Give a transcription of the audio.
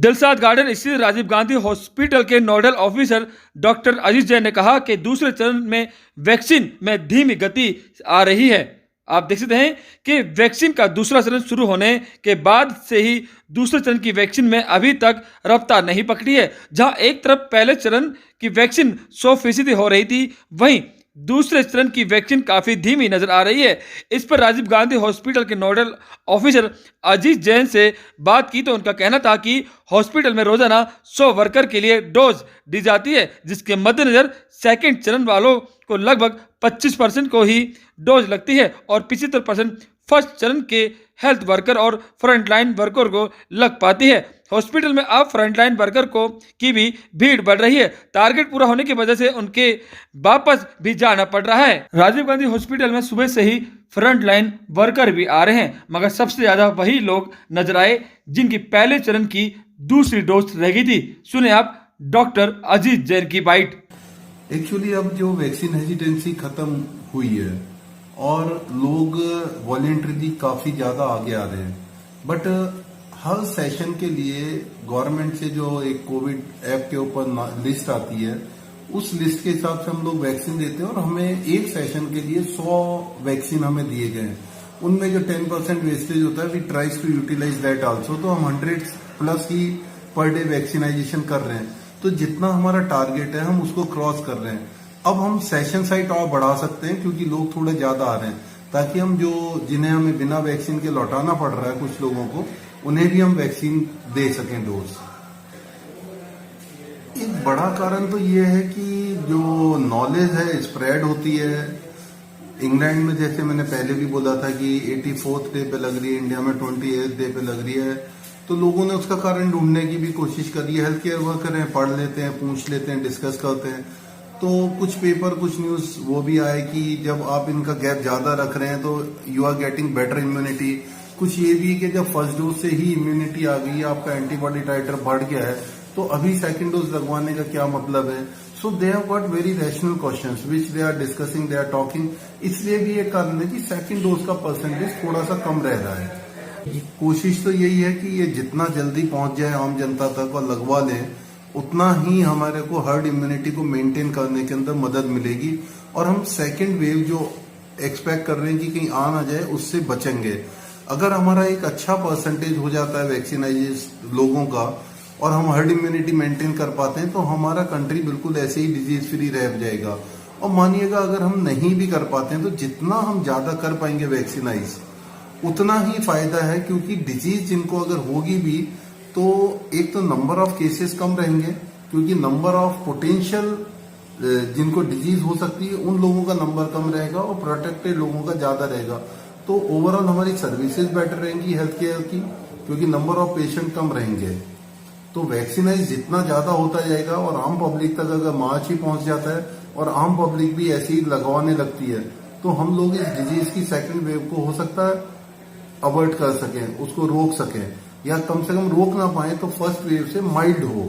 Dilshad garden स्थित Rajiv Gandhi hospital के nodal officer doctor अजीज जैन ने कहा कि दूसरे चरण में वैक्सीन में धीमी गति आ रही है। आप देख सकते हैं कि वैक्सीन का दूसरा चरण शुरू होने के बाद से ही दूसरे चरण की वैक्सीन में अभी तक रफ्तार नहीं पकड़ी है। जहां एक तरफ पहले चरण की वैक्सीन 100% हो रही थी, वहीं दूसरे चरण की वैक्सीन काफी धीमी नजर आ रही है। इस पर राजीव गांधी हॉस्पिटल के नोडल ऑफिसर अजीत जैन से बात की तो उनका कहना था कि हॉस्पिटल में रोजाना 100 वर्कर के लिए डोज दी जाती है, जिसके मद्देनजर सेकंड चरण वालों को लगभग 25% को ही डोज लगती है और 75% फर्स्ट चरण के हेल्थ वर्कर और फ्रंटलाइन वर्कर को लग पाती है। हॉस्पिटल में अब फ्रंटलाइन वर्कर को की भी भीड़ बढ़ रही है। टारगेट पूरा होने की वजह से उनके वापस भी जाना पड़ रहा है। राजीव गांधी हॉस्पिटल में सुबह से ही फ्रंटलाइन वर्कर भी आ रहे हैं, मगर सबसे ज्यादा वही लोग नजर आए जिनकी पहले चरण की दूसरी डोज रह गई थी। सुने आप डॉक्टर अजीत जैन की बाइट। एक्चुअली अब जो वैक्सीन हेजिटेंसी खत्म हुई है और लोग वॉलेंटरीली काफी ज्यादा आगे आ रहे हैं, बट हर सेशन के लिए गवर्नमेंट से जो एक कोविड ऐप के ऊपर लिस्ट आती है, उस लिस्ट के हिसाब से हम लोग वैक्सीन देते हैं और हमें एक सेशन के लिए 100 वैक्सीन हमें दिए गए हैं। उनमें जो 10% वेस्टेज होता है, we tries to utilise that also. तो हम 100+ ही पर डे वैक्सीनाइजेशन कर रहे हैं। तो जितना हमारा टारगेट है हम उसको क्रॉस कर रहे हैं। अब हम सेशन साइट और बढ़ा सकते हैं क्योंकि लोग थोड़े ज्यादा आ रहे हैं, ताकि हम जिन्हें हमें बिना वैक्सीन के लौटाना पड़ रहा है कुछ लोगों को, उन्हें भी हम वैक्सीन दे सकें डोज। एक बड़ा कारण तो ये है कि जो नॉलेज है स्प्रेड होती है। इंग्लैंड में जैसे मैंने पहले भी बोला था कि 84th डे पे लग रही है, इंडिया में 28th डे पे लग रही है, तो लोगों ने उसका कारण ढूंढने की भी कोशिश करी है। हेल्थ केयर वर्कर हैं, पढ़ लेते हैं, पूछ लेते हैं, डिस्कस करते हैं। तो कुछ पेपर, कुछ न्यूज वो भी आए कि जब आप इनका गैप ज्यादा रख रहे हैं तो you are getting better immunity. कुछ ये भी कि जब फर्स्ट डोज से ही इम्यूनिटी आ गई है, आपका एंटीबॉडी टाइटर बढ़ गया है, तो अभी सेकंड डोज लगवाने का क्या मतलब है। So they have got very rational questions which they are discussing, they are talking. इसलिए भी एक कारण है कि सेकंड डोज का परसेंटेज थोड़ा सा कम रह रहा है। कोशिश तो यही है कि ये जितना जल्दी पहुंच जाए आम जनता तक और लगवा लें, उतना ही हमारे को हर्ड इम्यूनिटी को मेंटेन करने के अंदर मदद मिलेगी और हम सेकेंड वेव जो एक्सपेक्ट कर रहे हैं कि कहीं आ ना जाए, उससे बचेंगे। अगर हमारा एक अच्छा परसेंटेज हो जाता है वैक्सीनाइज लोगों का और हम हर्ड इम्यूनिटी मेंटेन कर पाते हैं, तो हमारा कंट्री बिल्कुल ऐसे ही डिजीज फ्री रह जाएगा। और मानिएगा अगर हम नहीं भी कर पाते हैं तो जितना हम ज्यादा कर पाएंगे वैक्सीनाइज, उतना ही फायदा है, क्योंकि डिजीज जिनको अगर होगी भी तो एक तो नंबर ऑफ केसेस कम रहेंगे, क्योंकि नंबर ऑफ पोटेंशियल जिनको डिजीज हो सकती है उन लोगों का नंबर कम रहेगा और प्रोटेक्टेड लोगों का ज्यादा रहेगा। तो ओवरऑल हमारी सर्विसेज बेटर रहेंगी हेल्थ केयर की, क्योंकि नंबर ऑफ पेशेंट कम रहेंगे। तो वैक्सीनाइज जितना ज्यादा होता जाएगा और आम पब्लिक तक अगर मार्च ही पहुंच जाता है और आम पब्लिक भी ऐसे ही लगवाने लगती है, तो हम लोग इस डिजीज की सेकेंड वेव को हो सकता है अवॉइड कर सकें, उसको रोक सकें, या कम से कम रोक ना पाए तो फर्स्ट वेव से माइल्ड हो।